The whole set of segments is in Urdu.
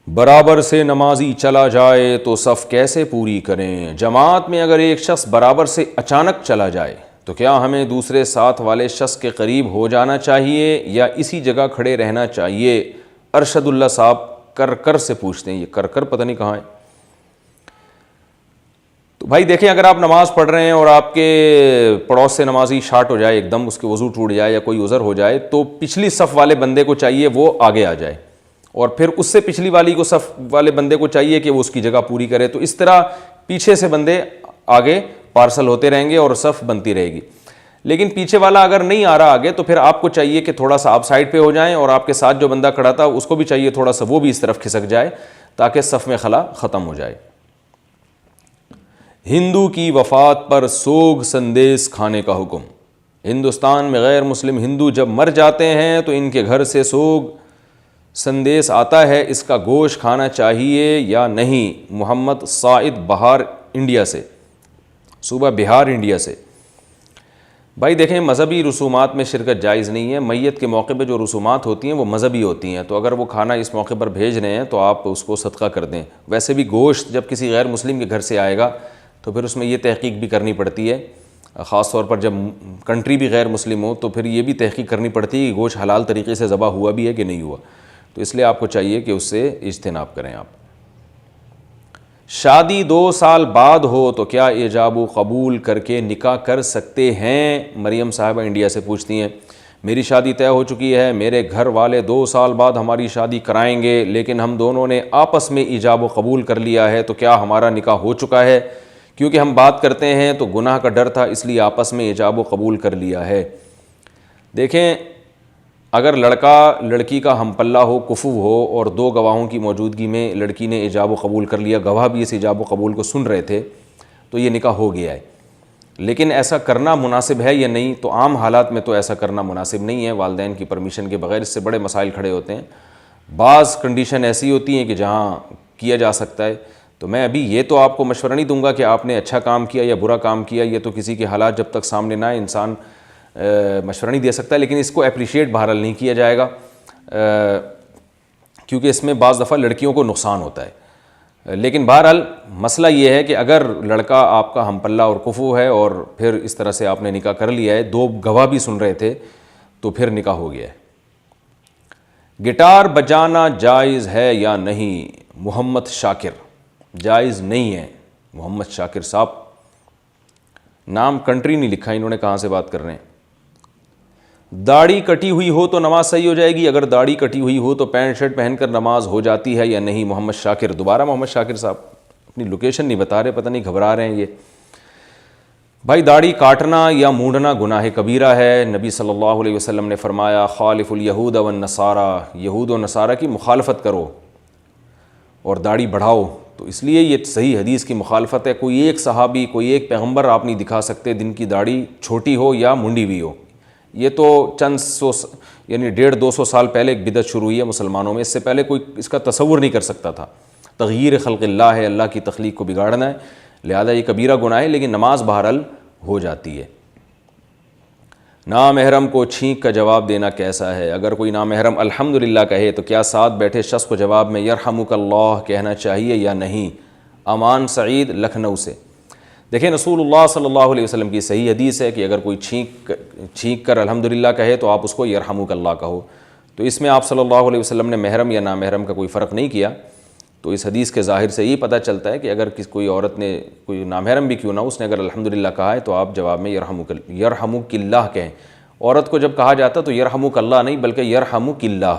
برابر سے نمازی چلا جائے تو صف کیسے پوری کریں؟ جماعت میں اگر ایک شخص برابر سے اچانک چلا جائے تو کیا ہمیں دوسرے ساتھ والے شخص کے قریب ہو جانا چاہیے یا اسی جگہ کھڑے رہنا چاہیے؟ ارشد اللہ صاحب کر سے پوچھتے ہیں، یہ کر پتہ نہیں کہاں ہے۔ تو بھائی دیکھیں، اگر آپ نماز پڑھ رہے ہیں اور آپ کے پڑوس سے نمازی شارٹ ہو جائے، ایک دم اس کے وضو ٹوٹ جائے یا کوئی عذر ہو جائے، تو پچھلی صف والے بندے کو چاہیے وہ آگے آ جائے، اور پھر اس سے پچھلی والی کو صف والے بندے کو چاہیے کہ وہ اس کی جگہ پوری کرے۔ تو اس طرح پیچھے سے بندے آگے پارسل ہوتے رہیں گے اور صف بنتی رہے گی۔ لیکن پیچھے والا اگر نہیں آ رہا آگے تو پھر آپ کو چاہیے کہ تھوڑا سا آپ سائڈ پہ ہو جائیں، اور آپ کے ساتھ جو بندہ کھڑا تھا اس کو بھی چاہیے تھوڑا سا وہ بھی اس طرف کھسک جائے تاکہ صف میں خلا ختم ہو جائے۔ ہندو کی وفات پر سوگ سندیس کھانے کا حکم۔ ہندوستان میں غیر مسلم ہندو جب مر جاتے ہیں تو ان کے گھر سے سوگ سندیس آتا ہے، اس کا گوشت کھانا چاہیے یا نہیں؟ محمد سعید بہار انڈیا سے، صوبہ بہار انڈیا سے۔ بھائی دیکھیں، مذہبی رسومات میں شرکت جائز نہیں ہے۔ میت کے موقع پہ جو رسومات ہوتی ہیں وہ مذہبی ہوتی ہیں، تو اگر وہ کھانا اس موقع پر بھیج رہے ہیں تو آپ اس کو صدقہ کر دیں۔ ویسے بھی گوشت جب کسی غیر مسلم کے گھر سے آئے گا تو پھر اس میں یہ تحقیق بھی کرنی پڑتی ہے، خاص طور پر جب کنٹری بھی غیر مسلم ہو تو پھر یہ بھی تحقیق کرنی پڑتی ہے کہ گوشت حلال طریقے سے ذبح ہوا بھی ہے کہ نہیں ہوا، تو اس لیے آپ کو چاہیے کہ اس سے اجتناب کریں آپ۔ شادی 2 سال بعد ہو تو کیا ایجاب و قبول کر کے نکاح کر سکتے ہیں؟ مریم صاحبہ انڈیا سے پوچھتی ہیں، میری شادی طے ہو چکی ہے، میرے گھر والے 2 سال بعد ہماری شادی کرائیں گے، لیکن ہم دونوں نے آپس میں ایجاب و قبول کر لیا ہے، تو کیا ہمارا نکاح ہو چکا ہے؟ کیونکہ ہم بات کرتے ہیں تو گناہ کا ڈر تھا، اس لیے آپس میں ایجاب و قبول کر لیا ہے۔ دیکھیں، اگر لڑکا لڑکی کا ہم پلہ ہو، کفو ہو، اور 2 گواہوں کی موجودگی میں لڑکی نے ایجاب و قبول کر لیا، گواہ بھی اس ایجاب و قبول کو سن رہے تھے، تو یہ نکاح ہو گیا ہے۔ لیکن ایسا کرنا مناسب ہے یا نہیں؟ تو عام حالات میں تو ایسا کرنا مناسب نہیں ہے، والدین کی پرمیشن کے بغیر اس سے بڑے مسائل کھڑے ہوتے ہیں۔ بعض کنڈیشن ایسی ہوتی ہیں کہ جہاں کیا جا سکتا ہے، تو میں ابھی یہ تو آپ کو مشورہ نہیں دوں گا کہ آپ نے اچھا کام کیا یا برا کام کیا، یہ تو کسی کے حالات جب تک سامنے نہ آئے انسان مشورہ نہیں دے سکتا، لیکن اس کو اپریشیٹ بہرحال نہیں کیا جائے گا، کیونکہ اس میں بعض دفعہ لڑکیوں کو نقصان ہوتا ہے۔ لیکن بہرحال مسئلہ یہ ہے کہ اگر لڑکا آپ کا ہم پلہ اور کفو ہے اور پھر اس طرح سے آپ نے نکاح کر لیا ہے، 2 گواہ بھی سن رہے تھے، تو پھر نکاح ہو گیا ہے۔ گٹار بجانا جائز ہے یا نہیں؟ محمد شاکر۔ جائز نہیں ہے محمد شاکر صاحب، نام کنٹری نہیں لکھا انہوں نے، کہاں سے بات کر رہے ہیں۔ داڑھی کٹی ہوئی ہو تو نماز صحیح ہو جائے گی؟ اگر داڑھی کٹی ہوئی ہو تو پینٹ شرٹ پہن کر نماز ہو جاتی ہے یا نہیں؟ محمد شاکر۔ دوبارہ محمد شاکر صاحب اپنی لوکیشن نہیں بتا رہے، پتہ نہیں گھبرا رہے ہیں یہ۔ بھائی داڑھی کاٹنا یا مونڈنا گناہ کبیرہ ہے۔ نبی صلی اللہ علیہ وسلم نے فرمایا، خالف الیہود والنصارى، یہود و نصارہ کی مخالفت کرو اور داڑھی بڑھاؤ۔ تو اس لیے یہ صحیح حدیث کی مخالفت ہے۔ کوئی ایک صحابی، کوئی ایک پیغمبر آپ نہیں دکھا سکتے جن کی داڑھی چھوٹی ہو یا منڈی ہوئی ہو۔ یہ تو چند سو یعنی 150-200 سال پہلے ایک بدعت شروع ہوئی ہے مسلمانوں میں، اس سے پہلے کوئی اس کا تصور نہیں کر سکتا تھا۔ تغییر خلق اللہ ہے، اللہ کی تخلیق کو بگاڑنا ہے، لہذا یہ کبیرہ گناہ ہے، لیکن نماز بہرحال ہو جاتی ہے۔ نامحرم کو چھینک کا جواب دینا کیسا ہے؟ اگر کوئی نامحرم الحمدللہ کہے تو کیا ساتھ بیٹھے شخص کو جواب میں یرحمک اللہ کہنا چاہیے یا نہیں؟ امان سعید لکھنؤ سے۔ دیکھیں، رسول اللہ صلی اللہ علیہ وسلم کی صحیح حدیث ہے کہ اگر کوئی چھینک کر الحمدللہ کہے تو آپ اس کو یرحمک اللہ کہو، تو اس میں آپ صلی اللہ علیہ وسلم نے محرم یا نامحرم کا کوئی فرق نہیں کیا۔ تو اس حدیث کے ظاہر سے یہ پتہ چلتا ہے کہ اگر کوئی عورت نے، کوئی نامحرم بھی کیوں نہ، اس نے اگر الحمدللہ کہا ہے تو آپ جواب میں یرحمک اللہ کہیں۔ عورت کو جب کہا جاتا تو یرحمک اللہ نہیں بلکہ یرحمک اللہ۔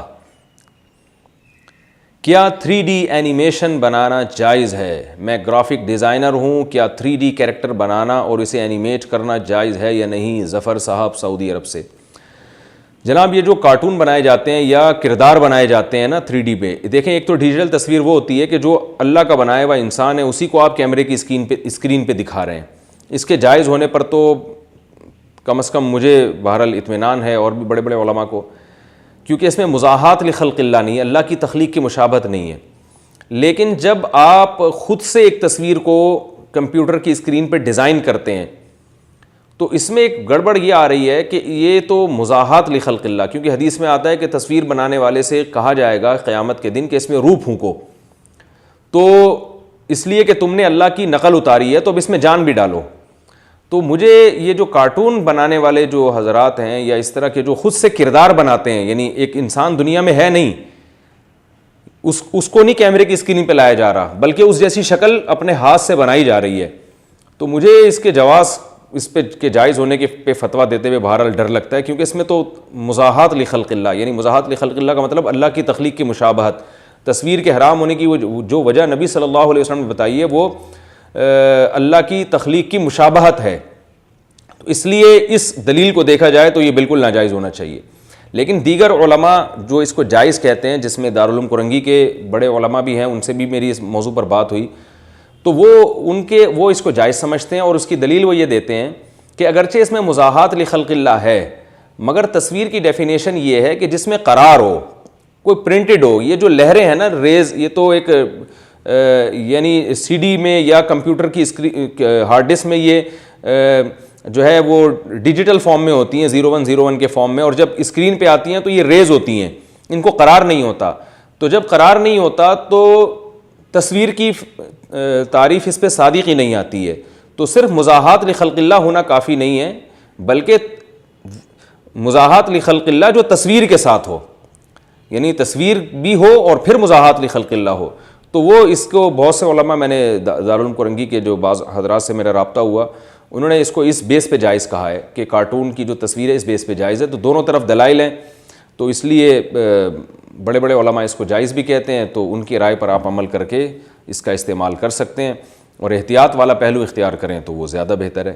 کیا 3D اینیمیشن بنانا جائز ہے؟ میں گرافک ڈیزائنر ہوں، کیا 3D کیریکٹر بنانا اور اسے اینیمیٹ کرنا جائز ہے یا نہیں؟ ظفر صاحب سعودی عرب سے۔ جناب، یہ جو کارٹون بنائے جاتے ہیں یا کردار بنائے جاتے ہیں نا 3D پہ، دیکھیں ایک تو ڈیجیٹل تصویر وہ ہوتی ہے کہ جو اللہ کا بنایا ہوا انسان ہے اسی کو آپ کیمرے کی اسکرین پہ دکھا رہے ہیں۔ اس کے جائز ہونے پر تو کم از کم مجھے بہرحال اطمینان ہے، اور بھی بڑے بڑے علماء کو، کیونکہ اس میں مزاحات لخلق اللہ نہیں ہے، اللہ کی تخلیق کی مشابہت نہیں ہے۔ لیکن جب آپ خود سے ایک تصویر کو کمپیوٹر کی اسکرین پہ ڈیزائن کرتے ہیں تو اس میں ایک گڑبڑ یہ آ رہی ہے کہ یہ تو مزاحات لخلق اللہ، کیونکہ حدیث میں آتا ہے کہ تصویر بنانے والے سے کہا جائے گا قیامت کے دن کہ اس میں روح پھونکو، تو اس لیے کہ تم نے اللہ کی نقل اتاری ہے تو اب اس میں جان بھی ڈالو. تو مجھے یہ جو کارٹون بنانے والے جو حضرات ہیں یا اس طرح کے جو خود سے کردار بناتے ہیں, یعنی ایک انسان دنیا میں ہے نہیں, اس کو نہیں کیمرے کی اسکرین پہ لایا جا رہا, بلکہ اس جیسی شکل اپنے ہاتھ سے بنائی جا رہی ہے. تو مجھے اس کے جواز اس پہ کے جائز ہونے کے پہ فتویٰ دیتے ہوئے بہرحال ڈر لگتا ہے, کیونکہ اس میں تو مزاحات لخلق اللہ, یعنی مزاحات لخلق اللہ کا مطلب اللہ کی تخلیق کی مشابہت. تصویر کے حرام ہونے کی جو وجہ نبی صلی اللہ علیہ وسلم نے بتائی ہے وہ اللہ کی تخلیق کی مشابہت ہے. تو اس لیے اس دلیل کو دیکھا جائے تو یہ بالکل ناجائز ہونا چاہیے. لیکن دیگر علماء جو اس کو جائز کہتے ہیں, جس میں دارالعلوم کرنگی کے بڑے علماء بھی ہیں, ان سے بھی میری اس موضوع پر بات ہوئی, تو وہ اس کو جائز سمجھتے ہیں, اور اس کی دلیل وہ یہ دیتے ہیں کہ اگرچہ اس میں مزاحات لخلق اللہ ہے, مگر تصویر کی ڈیفینیشن یہ ہے کہ جس میں قرار ہو, کوئی پرنٹڈ ہو. یہ جو لہریں ہیں نا, ریز, یہ تو ایک یعنی سی ڈی میں یا کمپیوٹر کی ہارڈ ڈسک میں یہ جو ہے وہ ڈیجیٹل فارم میں ہوتی ہیں, 0101 کے فارم میں, اور جب اسکرین پہ آتی ہیں تو یہ ریز ہوتی ہیں, ان کو قرار نہیں ہوتا. تو جب قرار نہیں ہوتا تو تصویر کی تعریف اس پہ صادق ہی نہیں آتی ہے. تو صرف مزاحات لخلق اللہ ہونا کافی نہیں ہے, بلکہ مزاحات لخلق اللہ جو تصویر کے ساتھ ہو, یعنی تصویر بھی ہو اور پھر مزاحات لخلق اللہ ہو. تو وہ اس کو بہت سے علماء, میں نے دارالعلوم کرنگی کے جو بعض حضرات سے میرا رابطہ ہوا, انہوں نے اس کو اس بیس پہ جائز کہا ہے کہ کارٹون کی جو تصویر ہے اس بیس پہ جائز ہے. تو دونوں طرف دلائل ہیں, تو اس لیے بڑے بڑے علماء اس کو جائز بھی کہتے ہیں. تو ان کی رائے پر آپ عمل کر کے اس کا استعمال کر سکتے ہیں, اور احتیاط والا پہلو اختیار کریں تو وہ زیادہ بہتر ہے.